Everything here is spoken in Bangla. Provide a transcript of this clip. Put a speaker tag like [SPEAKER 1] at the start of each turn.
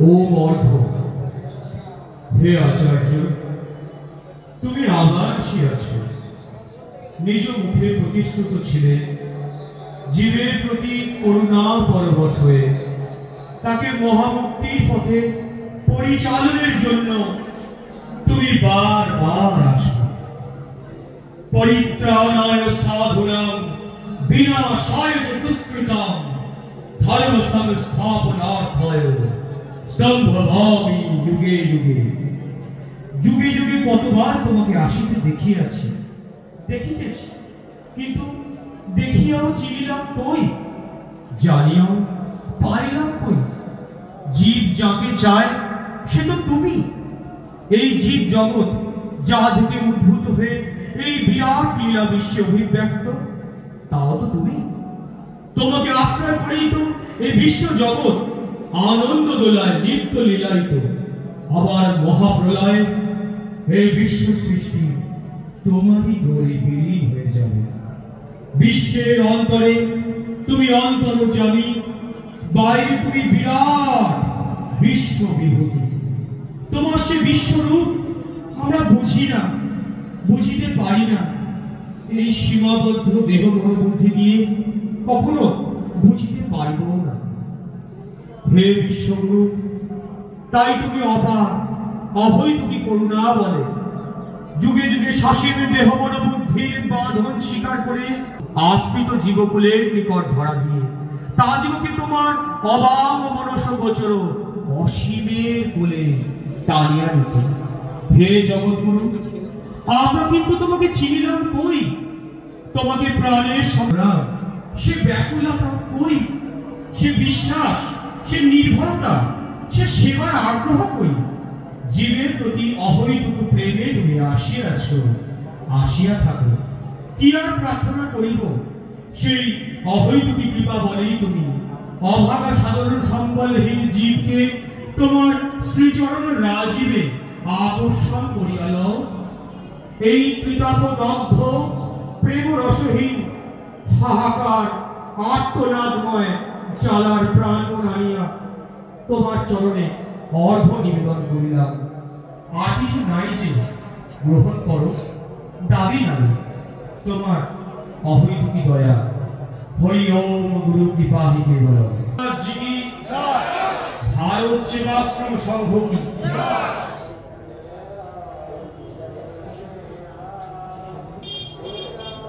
[SPEAKER 1] ও অর্ধ, হে আচার্য, তুমি আবার আসিয়াছ। নিজ মুখে প্রতিশ্রুত ছিলে জীবের প্রতি করুণা পরবশ হয়ে তাকে মহামুক্তির পথে পরিচালনের জন্য তুমি বারবার আসবে। পরিত্রাণায় সাধুনাং বিনাশায় চ দুষ্কৃতাং ধর্ম সংস্থাপনার্থায় সম্ভবামি যুগে যুগে। যুগে যুগে কতবার তোমাকে আসিতে দেখিয়াছি, দেখিতেছি, কিন্তু দেখিয়াও চিনিলাম কই, জানিয়াও পাইলাম কই। জীব যাকে চায় সে তো তুমি। এই জীব জগৎ যাহা থেকে উদ্ভূত হয়ে এই বিরাট লীলা বিশ্বে অভিব্যক্ত, তাও তো তুমি। তোমাকে আশ্রয় করেই তো এই বিশ্ব জগৎ আনন্দ দোলায় নিত্য লীলায়িত। আবার মহাপ্রলয়ে এই বিশ্ব সৃষ্টি তোমারই গৌরী বিলীন হয়ে যাবে। বিশ্বের অন্তরে তুমি অন্তর্যামী, বাইরে তুমি বিরাট বিশ্ব বিভূতি। তোমার সে বিশ্বরূপ আমরা বুঝি না, বুঝিতে পারি না। এই সীমাবদ্ধ দেহ বুদ্ধি দিয়ে কখনো বুঝিতে পারিব না। হে বিশ্বগুরু, তাই তুমি অপার, অভয় তুমি করুণা বলে। যুগে যুগে শাসীর দেহ বুদ্ধির বাঁধন স্বীকার করে আশ্রিত জীবকুলের নিকট ধরা দিয়ে তাদিওকে তোমার অবাম মনস গোচর অসীমের কোলে টানিয়া নিতে। হে জগৎগুরু, আমরা কিন্তু তোমাকে চিনিলাম কই? তোমাকে প্রাণের সংগ্রাম, সে ব্যাকুলতা কই? সে বিশ্বাস, সে নির্ভরতা, সে সেবার আগ্রহ কই? জীবের প্রতি অহৈতুক প্রেমে তুমি আসিয়াছ, আসিয়া থাকো। কি আর প্রার্থনা করিব? সেই অহৈতুকী কৃপা বলেই তুমি অভাগা সাধারণ সম্বলহীন জীবকে তোমার শ্রীচরণ রাজীবে আকর্ষণ করিয়া লও। এই কৃতাপদগ্ধ প্রেম রসহীন হাহাকার আত্মনাদময় চালার প্রাণ আনিয়া তোমার চরণে অর্ঘ্য নিবেদন করিলাম। আর কিছু নাই যে গ্রহণ করো, দাবি নাই। তোমার অহৈতুকী দয়া, হরি ওম গুরু কৃপা হি কেবল। ভারত সেবাশ্রম সংঘ কি